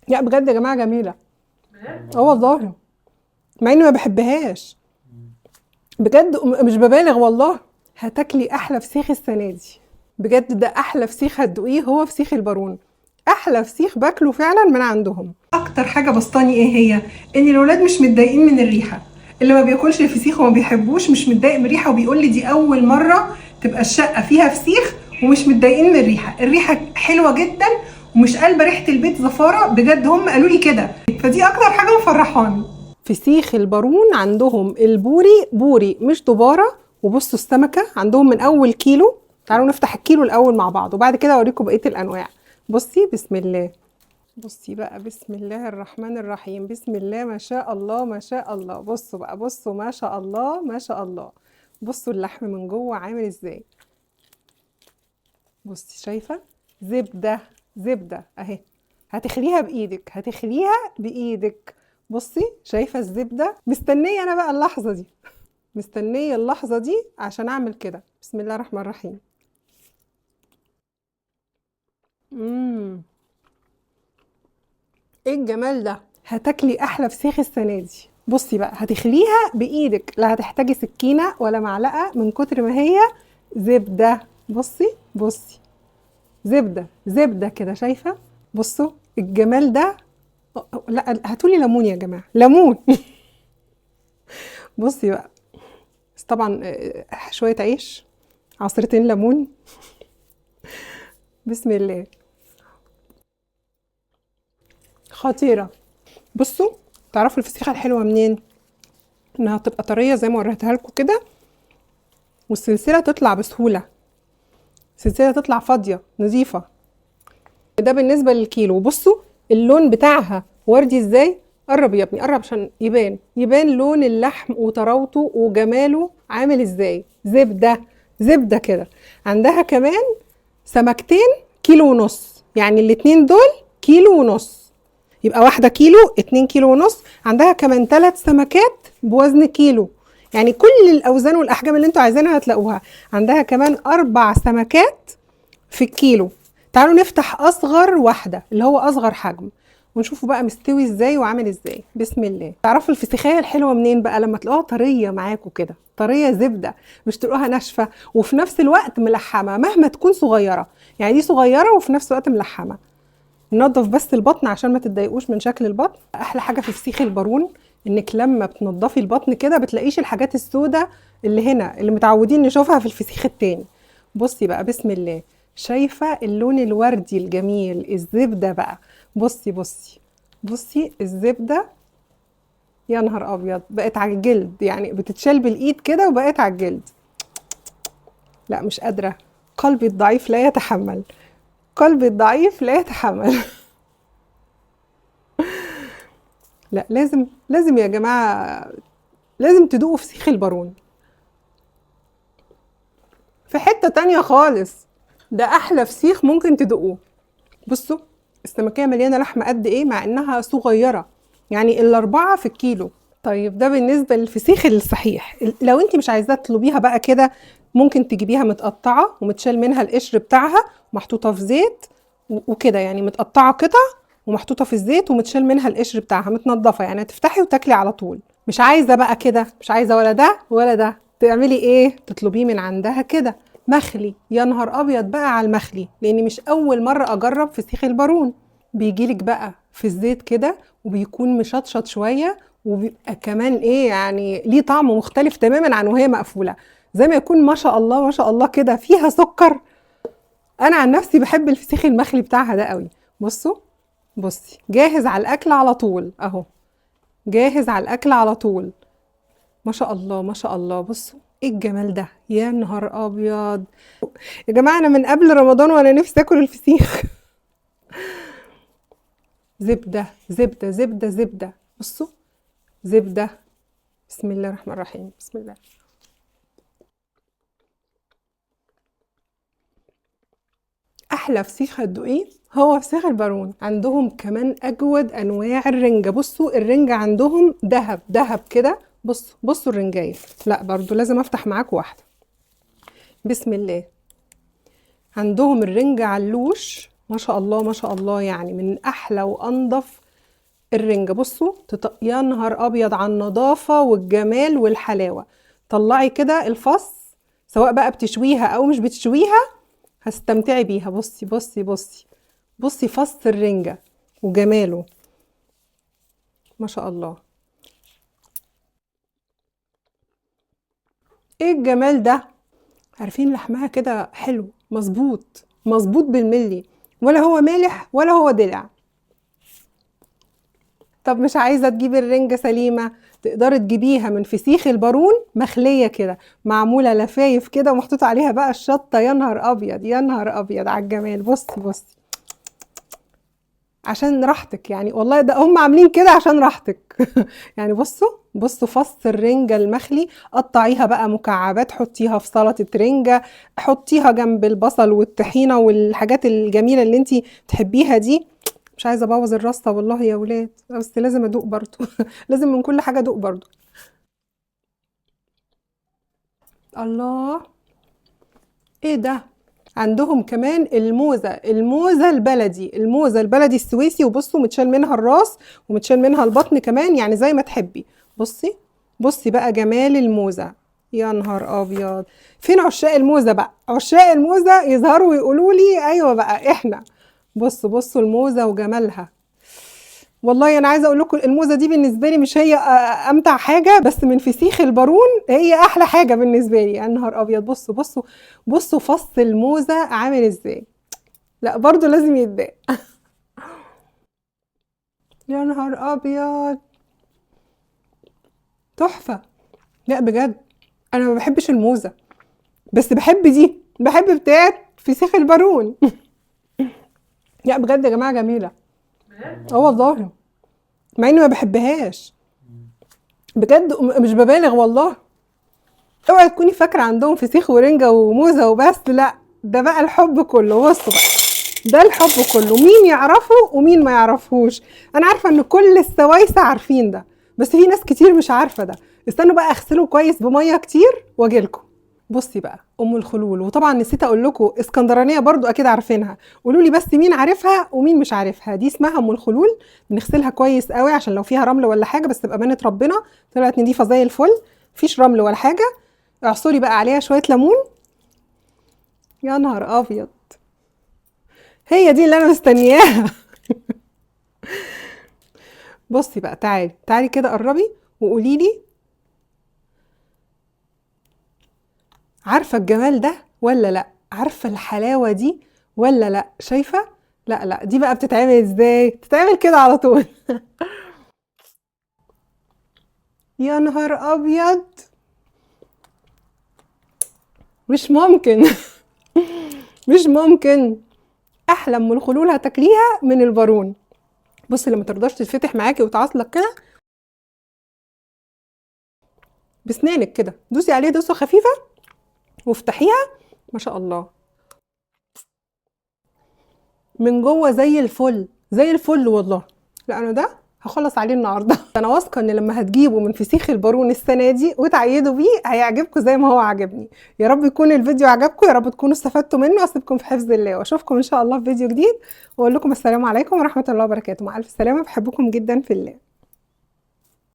لا بجد يا جماعه جميله. اه والله، مع اني ما بحبهاش بجد، مش ببالغ والله. هتاكلي احلى فسيخ السنه دي بجد. ده احلى فسيخ هتدوقيه هو فسيخ البارون. احلى فسيخ باكله فعلا من عندهم. اكتر حاجه بسطاني ايه هي؟ ان الولاد مش متضايقين من الريحه. اللي ما بياكلش الفسيخ وما بيحبوش مش متضايق من الريحه، وبيقول لي دي اول مره تبقى الشقه فيها فسيخ ومش متضايقين من الريحه. الريحه حلوه جدا ومش قلبه ريحه البيت زفاره بجد، هم قالوا لي كده، فدي اكتر حاجه مفرحاني. فسيخ البارون عندهم البوري بوري مش دبارة. وبصوا السمكة عندهم من أول كيلو. تعالوا نفتح الكيلو الأول مع بعض وبعد كده أوريكم بقية الأنواع. بصي بسم الله. بصي بقى بسم الله الرحمن الرحيم. بسم الله ما شاء الله ما شاء الله. بصوا بقى، بصوا ما شاء الله ما شاء الله. بصوا اللحم من جوه عامل ازاي. بصي شايفة؟ زبدة. زبدة اهي. هتخليها بايدك، هتخليها بايدك. بصي شايفة الزبدة؟ مستنية انا بقى اللحظة دي، مستنية اللحظة دي عشان اعمل كده. بسم الله الرحمن الرحيم. امم ايه الجمال ده. هتاكلي احلى فسيخ السنة دي. بصي بقى هتخليها بايدك، لا هتحتاجي سكينة ولا معلقة من كتر ما هي زبدة. بصي بصي، زبدة زبدة كده، شايفة؟ بصوا الجمال ده. لا هاتولي ليمون يا جماعة، ليمون. بصي بقى، بس طبعا شوية عيش، عصرتين ليمون. بسم الله. خطيرة. بصوا، تعرفوا الفسيخة الحلوة منين؟ انها تبقى طرية زي ما وريتها لكم كده، والسلسلة تطلع بسهولة. السلسلة تطلع فاضية نظيفة. ده بالنسبة للكيلو. بصوا اللون بتاعها وردي ازاي. قرب يا ابني قرب عشان يبان لون اللحم وطراوته وجماله عامل ازاي. زبدة زبدة كده. عندها كمان سمكتين كيلو ونص، يعني الاتنين دول كيلو ونص. يبقى واحدة كيلو، 2 كيلو ونص. عندها كمان 3 سمكات بوزن كيلو. يعني كل الأوزان والأحجام اللي انتوا عايزينها هتلاقوها. عندها كمان 4 سمكات في الكيلو. تعالوا نفتح اصغر واحده اللي هو اصغر حجم ونشوفوا بقى مستوي ازاي وعامل ازاي. بسم الله. تعرفوا الفسيخيه الحلوه منين بقى؟ لما تلاقوها طريه معاكم كده، طريه زبده، مش تلاقوها ناشفه وفي نفس الوقت ملحمه مهما تكون صغيره. يعني دي صغيره وفي نفس الوقت ملحمه. ننضف بس البطن عشان ما تتضايقوش من شكل البطن. احلى حاجه في فسيخ البارون انك لما بتنضفي البطن كده بتلاقيش الحاجات السوداء اللي هنا اللي متعودين نشوفها في الفسيخ التاني. بصي بقى بسم الله. شايفه اللون الوردي الجميل، الزبده بقى. بصي بصي بصي الزبده. يا نهار ابيض، بقت على الجلد، يعني بتتشال بالايد كده وبقت على الجلد. لا مش قادره، قلبي الضعيف لا يتحمل، قلبي الضعيف لا يتحمل. لا لازم لازم يا جماعة، لازم تدوقوا فسيخ البارون في حتة تانية خالص. ده أحلى فسيخ ممكن تدوقوه. بصوا السمكية مليانة لحمة قد إيه مع إنها صغيرة، يعني الأربعة في الكيلو. طيب ده بالنسبة للفسيخ الصحيح. لو انت مش عايزاه تطلبيها بقى كده، ممكن تجيبيها متقطعة ومتشال منها القشر بتاعها ومحطوطة في زيت وكده، يعني متقطعة قطع ومحطوطة في الزيت ومتشال منها القشر بتاعها، متنضفة، يعني هتفتحي وتاكلي على طول. مش عايزة بقى كده، مش عايزة ولا ده ولا ده، تعملي ايه؟ تطلبيه من عندها كده مخلي. يا نهار ابيض بقى على المخلي، لاني مش اول مرة اجرب فسيخ البارون. بيجيلك بقى في الزيت كده وبيكون مشطشط شوية، وبيبقى كمان ايه يعني ليه طعم مختلف تماما عن وهي مقفولة. زي ما يكون ما شاء الله ما شاء الله كده فيها سكر. انا عن نفسي بحب الفسيخ المخلي بتاعها ده قوي. بصوا بصي جاهز على الاكل على طول اهو، جاهز على الاكل على طول. ما شاء الله ما شاء الله. بصوا ايه الجمال ده، يا نهار ابيض. يا جماعه انا من قبل رمضان وانا نفسي اكل الفسيخ. زبده زبده زبده زبده. بصوا زبده. بسم الله الرحمن الرحيم. بسم الله. احلى فسيخ هتدوقيه هو فسيخ البارون. عندهم كمان اجود انواع الرنجه. بصوا الرنجه عندهم دهب دهب كده. بصوا بصوا الرنجايه. لا برضو لازم افتح معاكم واحده. بسم الله. عندهم الرنجة علوش ما شاء الله ما شاء الله، يعني من احلى وانضف الرنجة. بصوا يا نهار ابيض على النظافة والجمال والحلاوة. طلعي كده الفص، سواء بقى بتشويها او مش بتشويها هستمتعي بيها. بصي بصي بصي بصي فص الرنجة وجماله، ما شاء الله. ايه الجمال ده! عارفين لحمها كده حلو، مظبوط مظبوط بالملي، ولا هو مالح ولا هو دلع. طب مش عايزة تجيبي الرنجة سليمة، تقدري تجيبيها من فسيخ البارون مخلية كده، معمولة لفايف كده ومحطوط عليها بقى الشطة. يا نهار أبيض يا نهار أبيض على الجمال. بصي بصي، عشان راحتك يعني، والله ده هم عاملين كده عشان راحتك. يعني بصوا بصوا فص الرنجة المخلي، قطعيها بقى مكعبات، حطيها في سلطة رنجة، حطيها جنب البصل والطحينة والحاجات الجميلة اللي انتي تحبيها دي. مش عايزة ابوظ الرصة والله يا ولاد، بس لازم ادوق برضو. لازم من كل حاجة ادوق برضو. الله، ايه ده! عندهم كمان الموزة، الموزة البلدي، الموزة البلدي السويسي. وبصوا متشال منها الراس ومتشال منها البطن كمان، يعني زي ما تحبي. بصي بصي بقى جمال الموزة. يا نهار ابيض! فين عشاق الموزة بقى؟ عشاق الموزة يظهروا ويقولوا لي ايوه بقى احنا. بصوا بصوا الموزة وجمالها. والله انا عايزه اقول لكم الموزه دي بالنسبه لي مش هي امتع حاجه، بس من فسيخ البارون هي احلى حاجه بالنسبه لي. يا نهار ابيض! بصوا بصوا بصوا فص الموزه عامل ازاي. لا برضو لازم يتباع. يا نهار ابيض، تحفه. لا بجد، انا ما بحبش الموزه، بس بحب دي، بحب بتاعت فسيخ البارون. لا بجد يا جماعه جميله. اه والله، مع اني ما بحبهاش بجد، مش ببالغ والله. اوعي تكوني فاكره عندهم فسيخ ورنجه وموزه وبس، لا ده بقى الحب كله. بصوا بقى، ده الحب كله، مين يعرفه ومين ما يعرفهوش. انا عارفه ان كل السوايسه عارفين ده، بس في ناس كتير مش عارفه ده. استنوا بقى اغسله كويس بميه كتير واجيلكم. بصي بقى ام الخلول، وطبعا نسيت اقول لكم اسكندرانيه برضو اكيد عارفينها. قولوا لي بس مين عارفها ومين مش عارفها. دي اسمها ام الخلول. بنغسلها كويس قوي عشان لو فيها رمل ولا حاجه، بس تبقى بامانه ربنا طلعت نضيفه زي الفل، مفيش رمل ولا حاجه. اعصري بقى عليها شويه ليمون. يا نهار ابيض، هي دي اللي انا مستنياها. بصي بقى، تعالي تعالي كده قربي وقولي لي، عارفه الجمال ده ولا لا؟ عارفه الحلاوه دي ولا لا؟ شايفه؟ لا لا، دي بقى بتتعمل ازاي؟ بتتعمل كده على طول. يا نهار ابيض، مش ممكن. مش ممكن. احلى من الخلول هتاكليها من البارون. بصي لما ترضاش تتفتح معاكي وتعصلك كده بسنانك كده، دوسي عليه دوسه خفيفه وافتحيها. ما شاء الله، من جوه زي الفل زي الفل والله. لا انا ده هخلص عليه النهارده. انا واثقه ان لما هتجيبوا من فسيخ البارون السنه دي وتعيدوا بيه هيعجبكم زي ما هو عجبني. يا رب يكون الفيديو عجبكم، يا رب تكونوا استفدتوا منه. اسيبكم في حفظ الله واشوفكم ان شاء الله في فيديو جديد، واقول لكم السلام عليكم ورحمه الله وبركاته. مع الف سلامه، بحبكم جدا في الله.